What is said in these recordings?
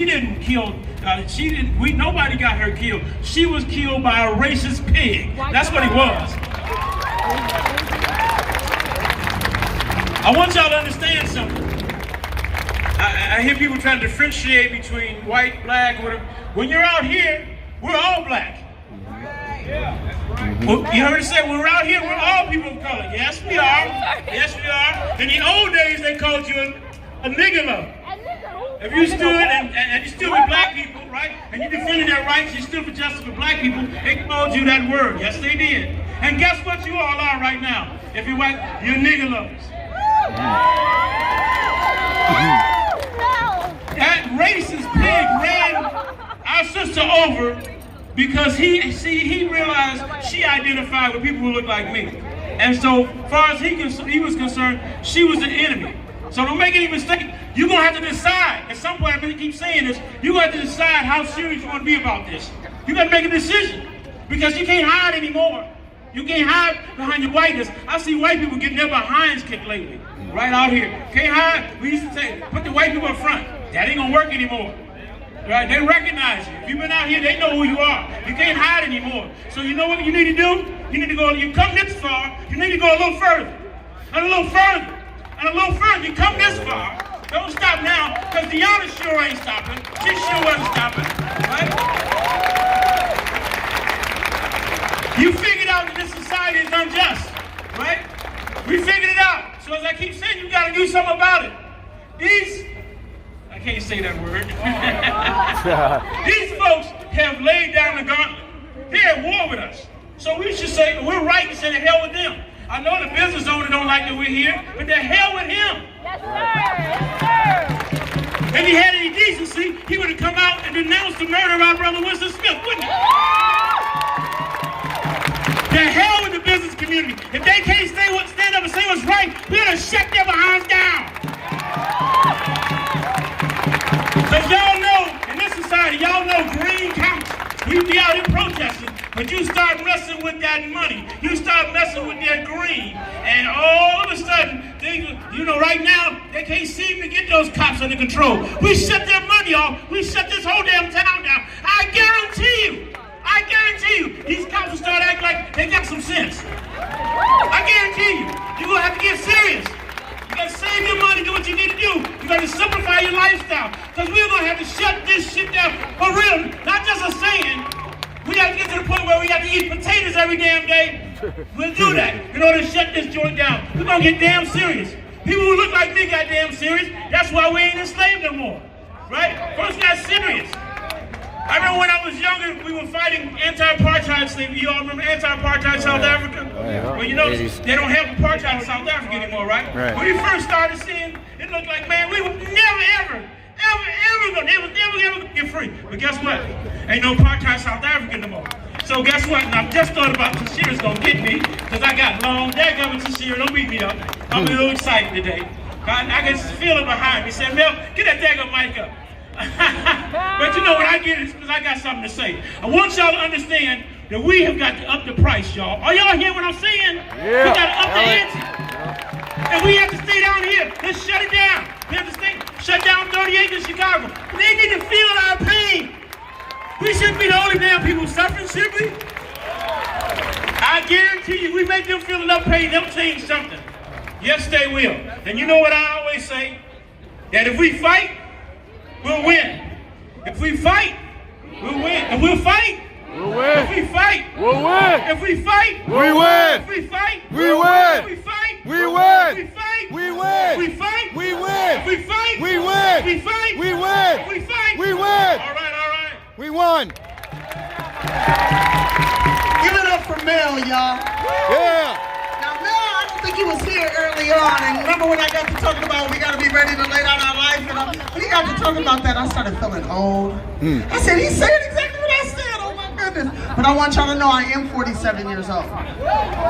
She didn't kill, nobody got her killed. She was killed by a racist pig. That's what he was. I want y'all to understand something. I hear people trying to differentiate between white, black, whatever. When you're out here, we're all black. Well, you heard it say, when we're out here, we're all people of color. Yes, we are. Yes, we are. In the old days, they called you a nigger lover. If you stood and you stood with black people, right, and you defended their rights, you stood for justice for black people, they called you that word. Yes, they did. And guess what you all are right now? If you're white, you're nigger lovers. That racist pig ran our sister over because he realized she identified with people who look like me. And so far as he was concerned, she was an enemy. So don't make any mistake. You're going to have to decide. At some point, I'm going to keep saying this, you're going to have to decide how serious you want to be about this. You got to make a decision because you can't hide anymore. You can't hide behind your whiteness. I see white people getting their behinds kicked lately, right out here. Can't hide. We used to say, put the white people up front. That ain't going to work anymore. Right? They recognize you. If you've been out here, they know who you are. You can't hide anymore. So you know what you need to do? You need to go, you come this far, you need to go a little further. And a little further. And a little further. You come this far. Don't stop now, because Deona sure ain't stopping. She sure wasn't stopping. Right? You figured out that this society is unjust. Right? We figured it out. So as I keep saying, you got to do something about it. I can't say that word. These folks have laid down the gauntlet. They're at war with us. So we should say, we're right to say the hell with them. I know the business owner don't like that we're here, but the hell with him. Yes, sir. Yes, sir. If he had any decency, he would have come out and denounced the murder of our brother Winston Smith, wouldn't he? The hell with the business community. If they can't stand up and say what's right, we're going to shut their behinds down. Because y'all know, in this society, y'all know green counts. We be out here protesting, but you start messing with that money. You start messing with that green. And all of a sudden, right now, they can't seem to get those cops under control. We shut their money off. We shut this whole damn town down. I guarantee you, these cops will start acting like they got some sense. I guarantee you, you're going to have to get serious. You got to save your money, do what you need to do. You got to simplify your lifestyle. Because we're going to have to shut this shit down for real. Not just a saying. We got to get to the point where we got to eat potatoes every damn day. We'll do that in order to shut this joint down. We're going to get damn serious. People who look like me got damn serious. That's why we ain't enslaved no more. Right? First got serious. I remember when I was younger, we were fighting anti-apartheid slavery. You all remember anti-apartheid South Africa? Well, you know, they don't have apartheid in South Africa anymore, right? When we first started seeing, it looked like, man, we would never, ever get free. But guess what? Ain't no apartheid South Africa no more. So guess what? And I just thought about Tashira's gonna get me, because I got long. There goes Tashira, don't beat me up. I'm a little excited today. I can feel it behind me. Say, Mel, get that daggone mic up. But you know what I get is because I got something to say. I want y'all to understand that we have got to up the price, y'all. Are y'all hearing what I'm saying? Yeah. We got to up the ante. And we have to stay down here. Let's shut it down. We have to shut down 38 in Chicago. They need to feel our pain. We shouldn't be the only damn people suffering, should we? I guarantee you, we make them feel enough pain, they'll change something. Yes, they will. And you know what I always say? That if we fight, we'll win. If we fight, we'll win. If we'll fight, we'll win. If we fight, we'll win. If we fight, we win. If we fight, we win. If we fight, we win. If we fight, we win. If we fight, we win. If we fight, we win. If we fight, we win. If we fight, we win. All right, all right. We won. Give it up for Mel, y'all. Yeah. Now, Mel, I don't think he was here early on. And remember when I got to talking about we got to be ready to lay down our life? And when he got to talking about that, I started feeling old. I said, he said exactly what I said. Oh, my goodness. But I want y'all to know I am 47 years old.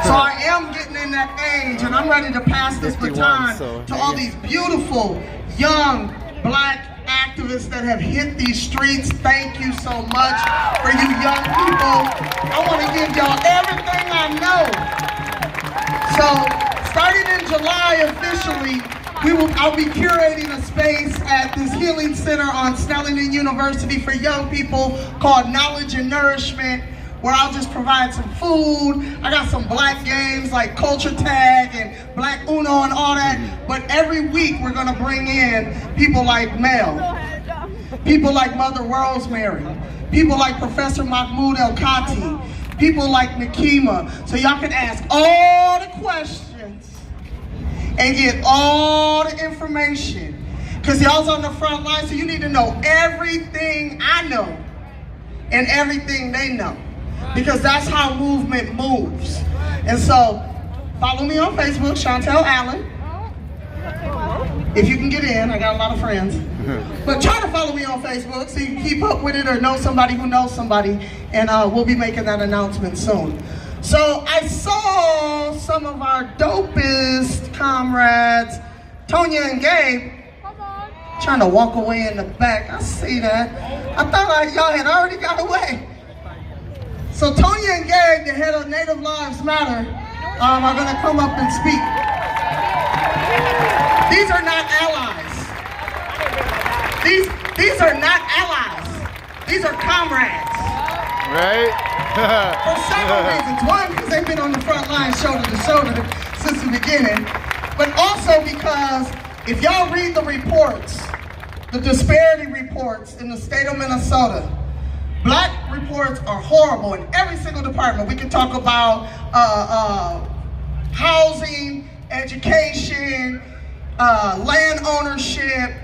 So I am getting in that age, and I'm ready to pass this baton to all these beautiful, young, black activists that have hit these streets. Thank you so much for you young people. I want to give y'all everything I know. So, starting in July officially, I'll be curating a space at this healing center on Snellingen University for young people called Knowledge and Nourishment, where I'll just provide some food. I got some black games like Culture Tag and Black Uno and all that. But every week we're gonna bring in people like Mel, people like Mother Rosemary, people like Professor Mahmoud El-Kati, people like Nakima, so y'all can ask all the questions and get all the information. Because y'all's on the front line, so you need to know everything I know and everything they know. Because that's how movement moves. And so, follow me on Facebook, Chantel Allen. If you can get in, I got a lot of friends. But try to follow me on Facebook so you can keep up with it or know somebody who knows somebody. And we'll be making that announcement soon. So I saw some of our dopest comrades, Tonya and Gabe, trying to walk away in the back. I see that. I thought y'all had already got away. So Tonya and Gabe, the head of Native Lives Matter, are going to come up and speak. These are not allies. These are not allies. These are comrades. Right? For several reasons. One, because they've been on the front line shoulder to shoulder since the beginning. But also because if y'all read the reports, the disparity reports in the state of Minnesota, black reports are horrible in every single department. We can talk about housing, education, land ownership,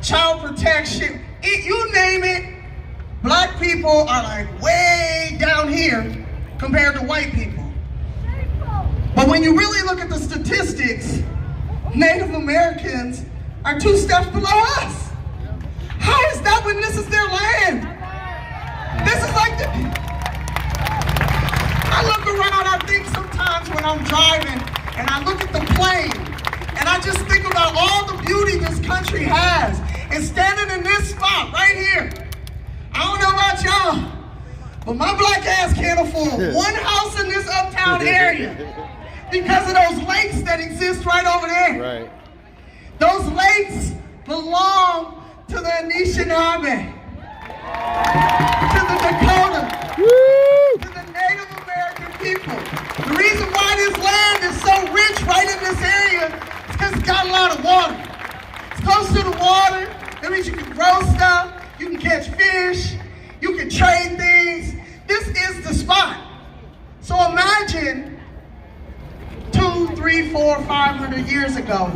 child protection, you name it. Black people are like way down here compared to white people. But when you really look at the statistics, Native Americans are 2 steps below us. How is that when this is their land? This is like I look around, I think sometimes when I'm driving and I look at the plane and I just think about all the beauty this country has. And standing in this spot right here, I don't know about y'all, but my black ass can't afford one house in this uptown area because of those lakes that exist right over there. Right. Those lakes belong to the Anishinaabe, to the Dakota, to the Native American people. The reason why this land is so rich right in this area is because it's got a lot of water. It's close to the water. That means you can grow stuff, you can catch fish, you can trade things. This is the spot. So imagine 200, 300, 400, 500 years ago,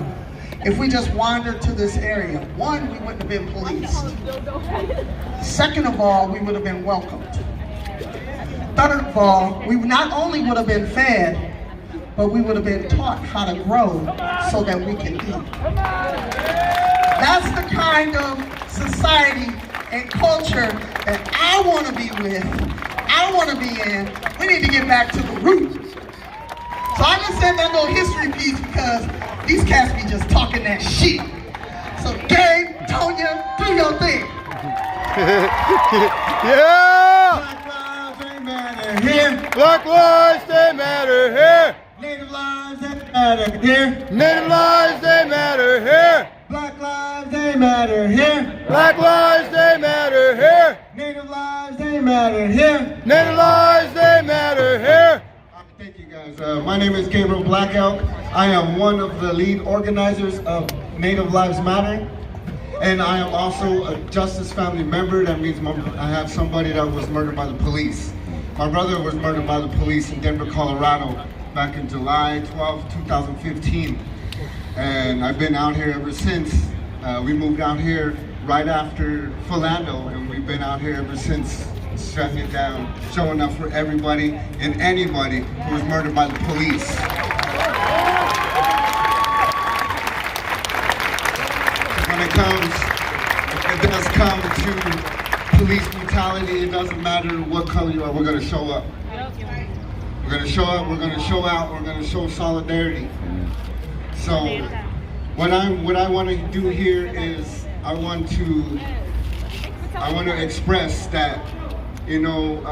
if we just wandered to this area. One, we wouldn't have been policed. Second of all, we would have been welcomed. Third of all, we not only would have been fed, but we would have been taught how to grow so that we can eat. That's the kind of society and culture that I want to be with, I want to be in. We need to get back to the roots. So I just said that little history piece because these cats be just talking that shit. So Gabe, Tonya, do your thing. Yeah! Black lives, they matter here. Black lives, they matter here. Native lives, they matter here. Native lives, they matter here. Black lives, they matter here. Black lives, they matter here. Native lives, they matter here. Native lives, they matter here. Thank you guys. My name is Gabriel Black Elk. I am one of the lead organizers of Native Lives Matter. And I am also a Justice Family member. That means I have somebody that was murdered by the police. My brother was murdered by the police in Denver, Colorado back in July 12, 2015. And I've been out here ever since. We moved out here right after Philando, and we've been out here ever since, shutting it down, showing up for everybody and anybody who was murdered by the police. When it does come to police brutality, it doesn't matter what color you are, we're gonna show up. We're gonna show up, we're gonna show out, we're gonna show solidarity. So what I want to do here is I want to express that, you know,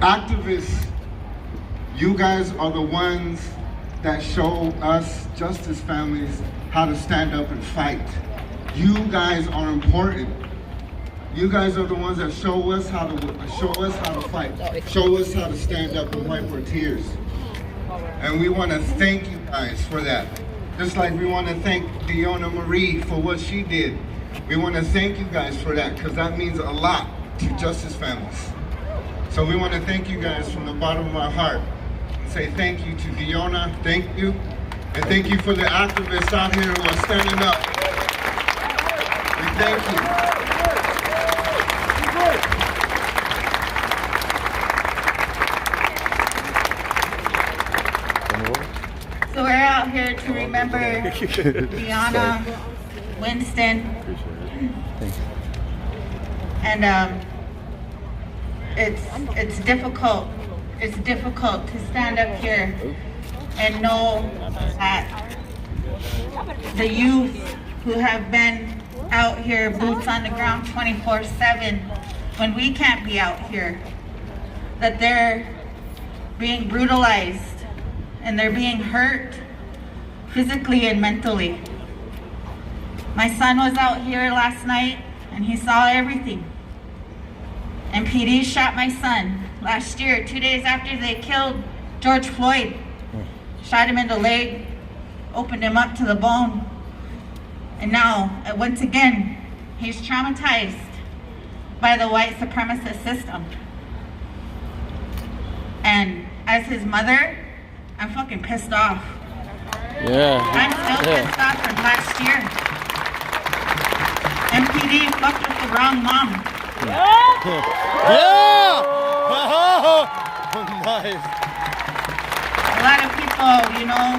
activists, you guys are the ones that show us justice families how to stand up and fight. You guys are important. You guys are the ones that show us how to fight, show us how to stand up and wipe our tears. And we want to thank you guys for that. Just like we want to thank Deona Marie for what she did. We want to thank you guys for that because that means a lot to justice families. So we want to thank you guys from the bottom of our heart. Say thank you to Deona, thank you. And thank you for the activists out here who are standing up. We thank you. So we're out here to remember Deona, Winston, and it's difficult. It's difficult to stand up here and know that the youth who have been out here, boots on the ground 24/7, when we can't be out here, that they're being brutalized and they're being hurt physically and mentally. My son was out here last night and he saw everything. And PD shot my son last year, 2 days after they killed George Floyd. Shot him in the leg, opened him up to the bone. And now, once again, he's traumatized by the white supremacist system. And as his mother, I'm fucking pissed off. Yeah. I'm still pissed off from last year. MPD fucked with the wrong mom. Yeah! Nice. A lot of people, you know,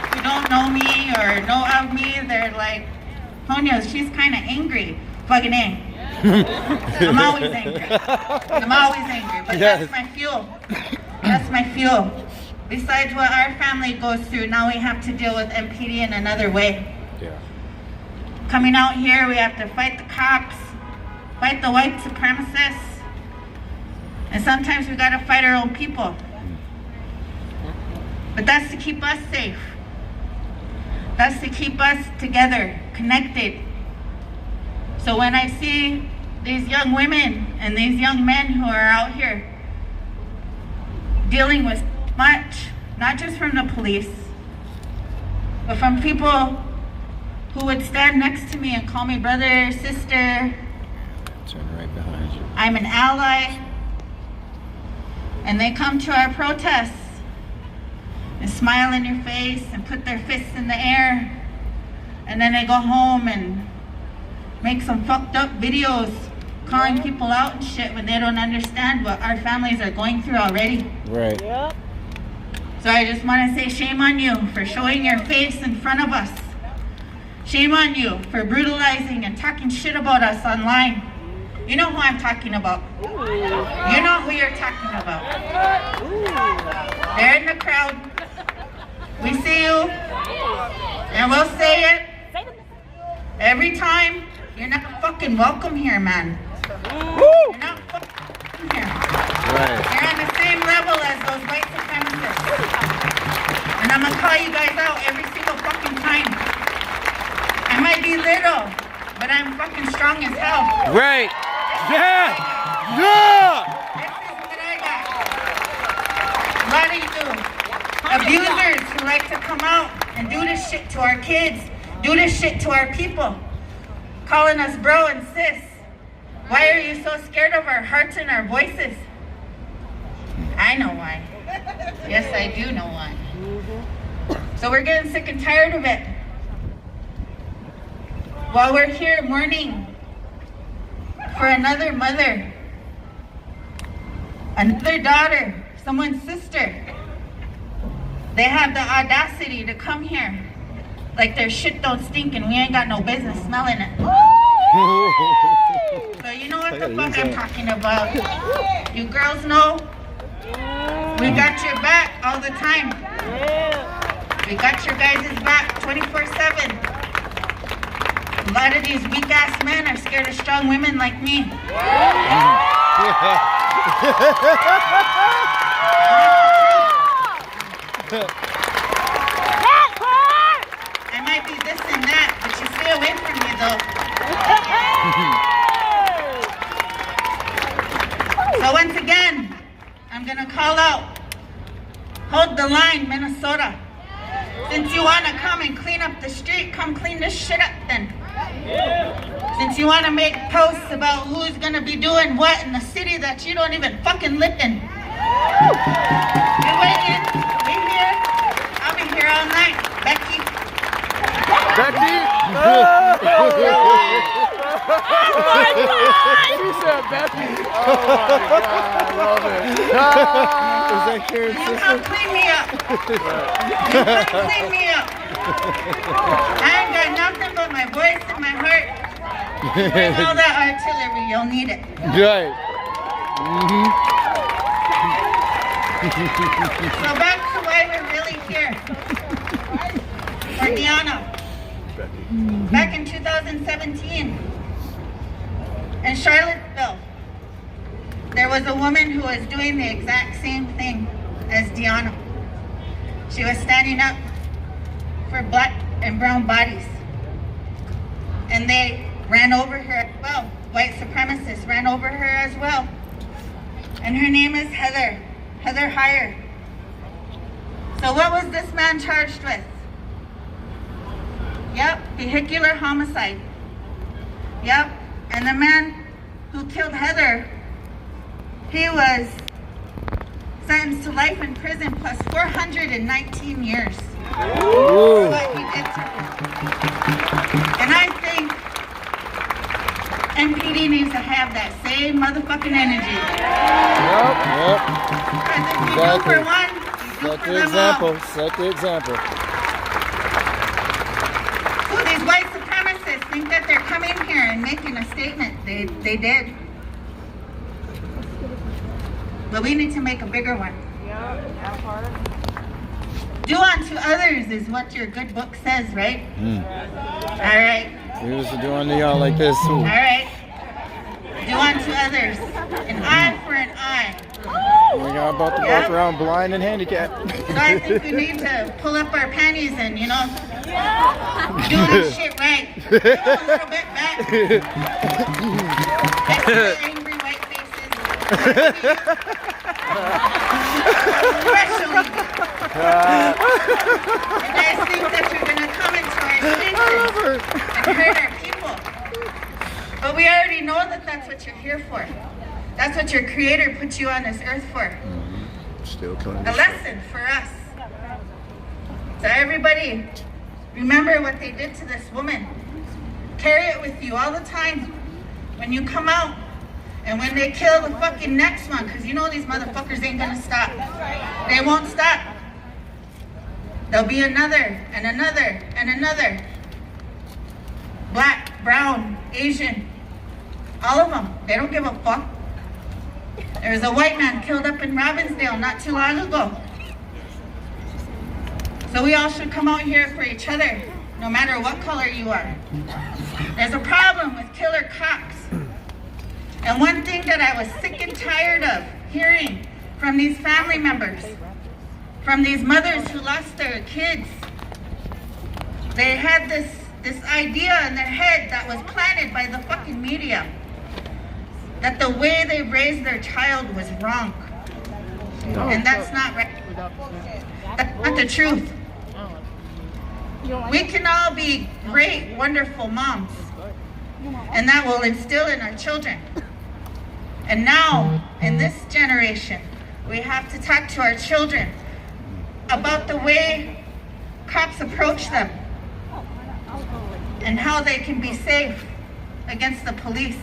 who don't know me or know of me, they're like, Tonya, she's kind of angry. Fucking A. I'm always angry. I'm always angry, but Yes. that's my fuel. That's my fuel. Besides what our family goes through, now we have to deal with MPD in another way. Yeah. Coming out here, we have to fight the cops, fight the white supremacists, and sometimes we gotta fight our own people. But that's to keep us safe. That's to keep us together, connected. So when I see these young women and these young men who are out here dealing with much, not just from the police, but from people who would stand next to me and call me brother, sister. Turn right behind you. I'm an ally. And they come to our protests and smile in your face and put their fists in the air. And then they go home and make some fucked up videos calling people out and shit when they don't understand what our families are going through already. Right. So I just want to say shame on you for showing your face in front of us. Shame on you for brutalizing and talking shit about us online. You know who I'm talking about. You know who you're talking about. They're in the crowd. We see you. And we'll say it every time. You're not fucking welcome here, man. You're not fucking here. Right. You're on the same level as those white supremacists. And I'm gonna call you guys out every single fucking time. I might be little, but I'm fucking strong as hell. Right. Yeah. Yeah. This is what I got. A lot of you abusers who like to come out and do this shit to our kids, do this shit to our people, calling us bro and sis. Why are you so scared of our hearts and our voices? I know why. Yes, I do know why. So we're getting sick and tired of it. While we're here mourning for another mother, another daughter, someone's sister, they have the audacity to come here like their shit don't stink and we ain't got no business smelling it. So you know what the fuck I'm talking about. You girls know we got your back all the time. We got your guys' back 24/7. A lot of these weak ass men are scared of strong women like me. old. So once again, I'm gonna call out, hold the line, Minnesota. Since you wanna come and clean up the street, come clean this shit up then. Since you wanna make posts about who's gonna be doing what in the city that you don't even fucking live in. You wait in, be here, I'll be here all night. Becky. Becky? Oh my God! She said Becky. Oh my God, I love it. Is that Karen's You sister? come clean me up. You come clean me up. I ain't got nothing but my voice and my heart. Bring all that artillery, you'll need it. Right. So back to why we're really here. For Deona. Back in 2017, in Charlottesville, there was a woman who was doing the exact same thing as Deona. She was standing up for black and brown bodies. And they ran over her as well. White supremacists ran over her as well. And her name is Heather Heyer. So what was this man charged with? Yep, vehicular homicide. Yep, and the man who killed Heather, he was sentenced to life in prison plus 419 years for what he did to her. And I think NPD needs to have that same motherfucking energy. Yep. Because if you do for one, you do Set for the them all. example. Set the example. So these white supremacists think that they're coming here and making a statement. They did. But we need to make a bigger one. Do unto others is what your good book says, right? All right. We used to do unto y'all like this too. All right. Do unto others. An eye for an eye. We got about to walk around blind and handicapped. So I think we need to pull up our panties and, do this shit right. Give it a little bit back. Next to the angry white faces. Especially. You guys think that you're going to come into our spaces and hurt our people. But we already know that that's what you're here for. That's what your creator put you on this earth for. Still killing A lesson for us. So everybody, remember what they did to this woman. Carry it with you all the time when you come out and when they kill the fucking next one, because you know these motherfuckers ain't gonna stop. They won't stop. There'll be another and another and another. Black, brown, Asian, all of them. They don't give a fuck. There was a white man killed up in Robbinsdale not too long ago. So we all should come out here for each other, no matter what color you are. There's a problem with killer cops. And one thing that I was sick and tired of hearing from these family members, from these mothers who lost their kids, they had this idea in their head that was planted by the fucking media, that the way they raised their child was wrong. And that's not right. That's not the truth. We can all be great, wonderful moms, and that will instill in our children. And now, in this generation, we have to talk to our children about the way cops approach them and how they can be safe against the police.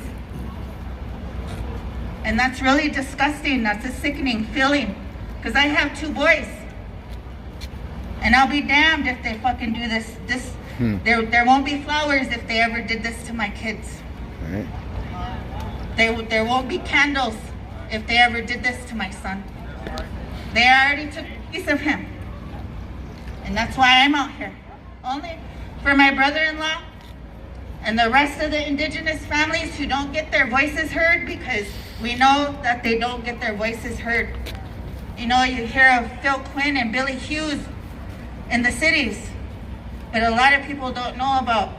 And that's really disgusting. That's a sickening feeling. Because I have 2 boys. And I'll be damned if they fucking do this. There won't be flowers if they ever did this to my kids. Right. There won't be candles if they ever did this to my son. They already took a piece of him. And that's why I'm out here. Only for my brother-in-law and the rest of the indigenous families who don't get their voices heard, because we know that they don't get their voices heard. You know, you hear of Phil Quinn and Billy Hughes in the cities, but a lot of people don't know about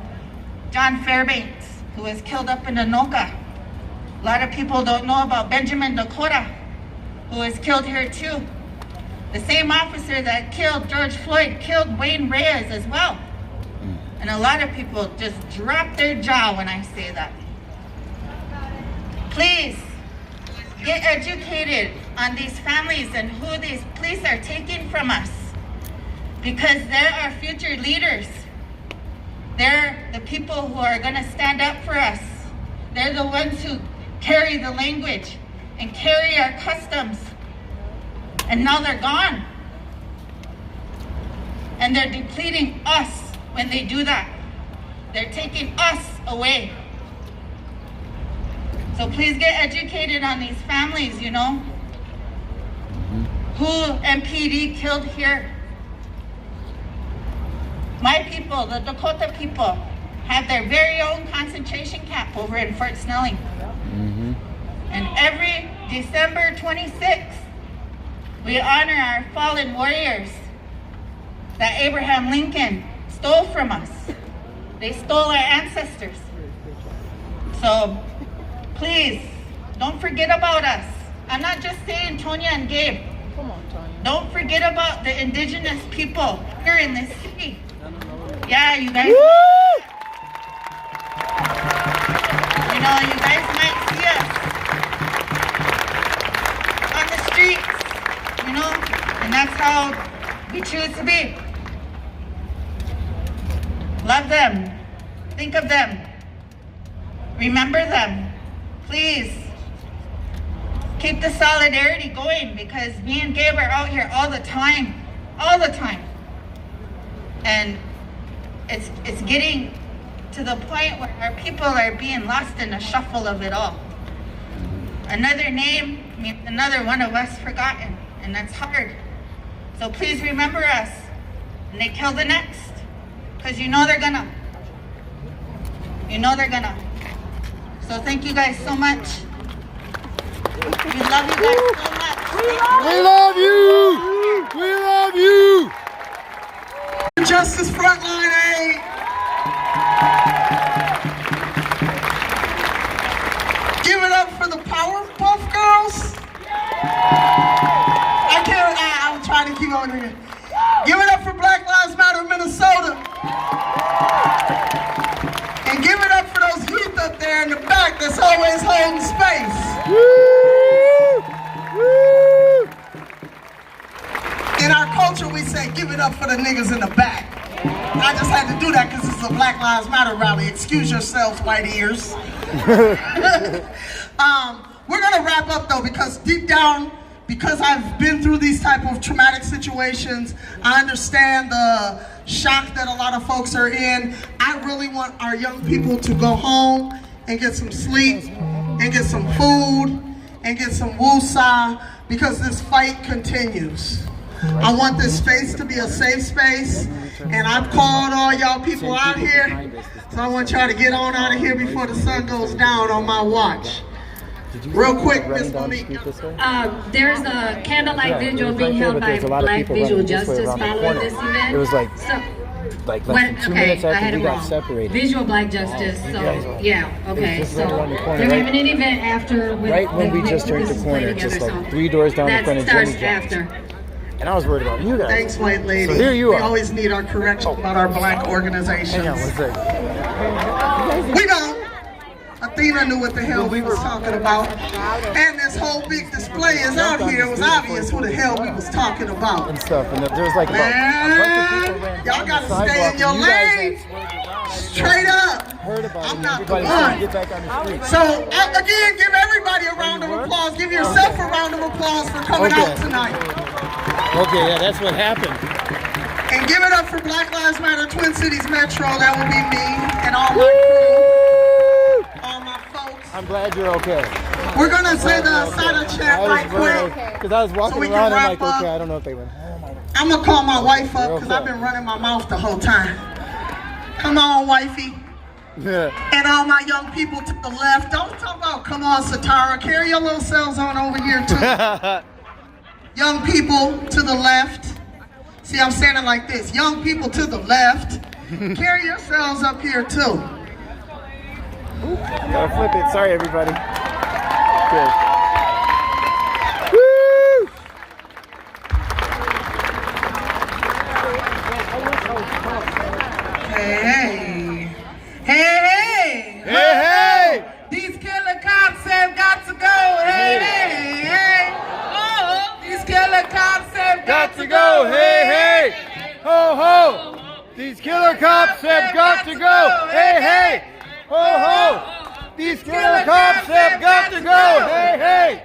John Fairbanks, who was killed up in Anoka. A lot of people don't know about Benjamin Dakota, who was killed here too. The same officer that killed George Floyd killed Wayne Reyes as well. And a lot of people just drop their jaw when I say that. Please, get educated on these families and who these police are taking from us. Because they're our future leaders. They're the people who are gonna stand up for us. They're the ones who carry the language and carry our customs. And now they're gone. And they're depleting us when they do that. They're taking us away. So please get educated on these families, you know. Who MPD killed here. My people, the Dakota people, have their very own concentration camp over in Fort Snelling. And every December 26th, we honor our fallen warriors that Abraham Lincoln stole from us. They stole our ancestors. So please, don't forget about us. I'm not just saying Tonya and Gabe. Don't forget about the indigenous people here in this city. Yeah, you guys. You know, you guys might see us on the streets, you know, and that's how we choose to be. Love them. Think of them. Remember them. Please. Keep the solidarity going because me and Gabe are out here all the time. All the time. And it's getting to the point where our people are being lost in the shuffle of it all. Another name means another one of us forgotten, and that's hard. So please remember us, and they kill the next, because you know they're gonna. You know they're gonna. So thank you guys so much. We love you guys so much. We love you! We love you! Justice Frontline Aid. Give it up for the Powerpuff Girls. I'm trying to keep on here. Give it up for Black Lives Matter Minnesota. And give it up for those youth up there in the back that's always holding space. In our culture, we say, give it up for the niggas in the back. I just had to do that because this is a Black Lives Matter rally. Excuse yourselves, white ears. We're gonna wrap up though, because deep down, because I've been through these type of traumatic situations, I understand the shock that a lot of folks are in. I really want our young people to go home and get some sleep, and get some food, and get some woosah, because this fight continues. I want this space to be a safe space, and I've called all y'all people out here, so I want y'all to get on out of here before the sun goes down on my watch. Real quick, Miss Monique. There's a candlelight vigil being held by Black Visual Justice following this event. It was like less than 2 minutes after we got wrong. separated. Visual Black Justice. So yeah, okay. So they're having an event after. Right when we just turned the corner, just like 3 doors down the front of Jenny John's. After. And I was worried about you guys. Thanks, white lady. So here you are. We always need our correction about our black organizations. Hang on one second. We don't. Athena knew what the hell we was talking about. And this whole big display is out here. It was obvious who the hell we was talking about. And stuff. And there was like about a bunch of people ran y'all down the gotta stay in sidewalk, your and you guys lane. had Straight up. heard about it, I'm and not the everybody started to one. get back on the street. So, again, give everybody a round of applause. Give yourself a round of applause for coming Okay. out tonight. Okay, yeah, that's what happened. And give it up for Black Lives Matter Twin Cities Metro. That would be me and all my crew, all my folks. I'm glad you're okay. We're going to say the silent chant right quick. Because I was walking So we can around and wrap like, okay, up. I don't know if they went home. I'm going to call my wife up because You're I've okay. been running my mouth the whole time. Come on, wifey. Yeah. And all my young people to the left. Don't talk about, come on, Satara. Carry your little cells on over here, too. Young people to the left. See, I'm saying it like this. Young people to the left. Carry yourselves up here, too. Gotta flip it. Sorry, everybody. Good. Woo! Hey, hey, hey, Hey, hey! these killer cops have got to go. Hey, hey, hey. Oh, these killer cops have Got to go. Hey, hey! Ho, ho! These killer cops have got to go. Hey, hey! Ho, ho! These killer cops have got to go. Hey, hey!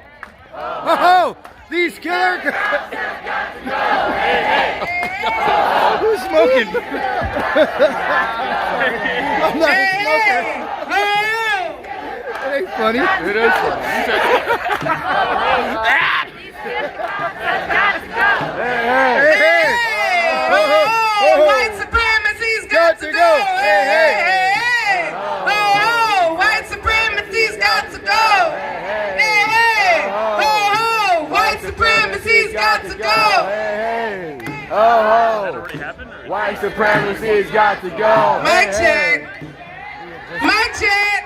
Ho, ho! These killer cops have got to go. Hey, hey! Who's smoking? I'm not a smoker. That ain't funny. It is funny. Hey, hey! Ho, ho, ho, ho. White supremacy's got to go. Hey, hey, hey. Oh, white supremacy's got to go. Hey, hey. Oh, white supremacy's got to go. Hey, hey. Oh, white supremacy's got to go. Mic check. Mic check.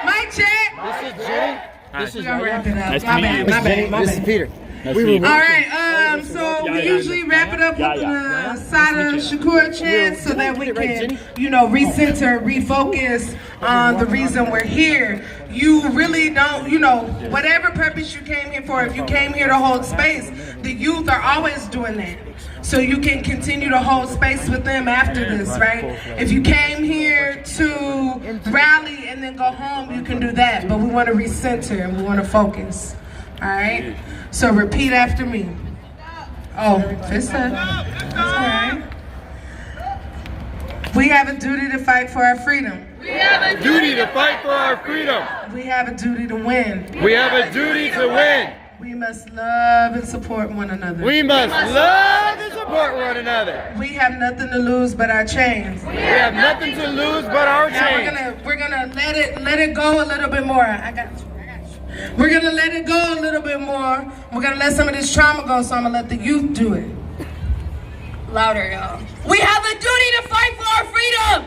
Mic check. This is Jenny. This is We're wrapping up. My bad. My bad. My This is bad. Peter. All right, so we usually wrap it up with the Sada Shakur chant so that we can, recenter, refocus on the reason we're here. You really don't, whatever purpose you came here for, if you came here to hold space, the youth are always doing that. So you can continue to hold space with them after this, right? If you came here to rally and then go home, you can do that. But we want to recenter and we want to focus, all right? So repeat after me. Oh, that's all right. We have a duty to fight for our freedom. We have a duty to fight for our freedom. We have a duty to win. We have a duty to win. We must love and support one another. We must love and support one another. We have nothing to lose but our chains. We have nothing to lose but our Now chains. we're gonna let it go a little bit more. I got you. We're gonna let it go a little bit more. We're gonna let some of this trauma go, so I'm gonna let the youth do it. Louder, y'all. We have a duty to fight for our freedom.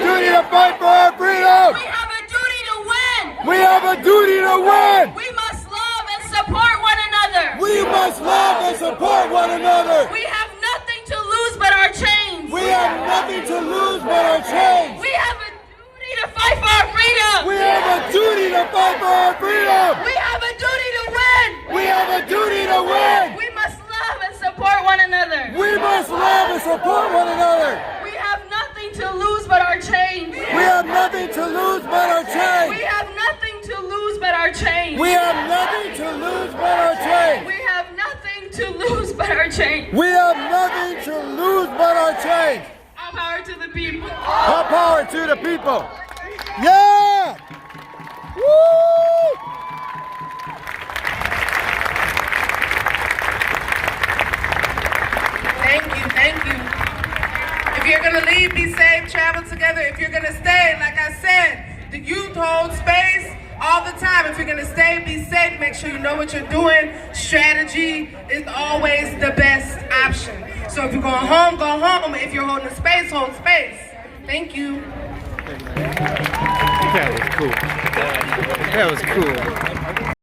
Duty to fight for our freedom. We have a duty to win. We have a duty to win. We must love and support one another. We must love and support one another. We have nothing to lose but our chains. We have nothing to lose but our chains. We have a duty to fight for our freedom. We have a duty to fight for our freedom. We have a duty to win. We have a duty to win. We must love and support one another. We must love and support one another. We have nothing to lose but our chains. We have nothing to lose but our chains. We have nothing to lose but our chains. We have nothing to lose but our chains. We have nothing to lose but our chains. We have nothing to lose but our chains. All power to the people. All power to the people. Yeah! Woo! Thank you. If you're gonna leave, be safe, travel together. If you're gonna stay, like I said, the youth hold space all the time. If you're gonna stay, be safe, make sure you know what you're doing. Strategy is always the best option. So if you're going home, go home. If you're holding space, hold space. Thank you. That was cool. That was cool.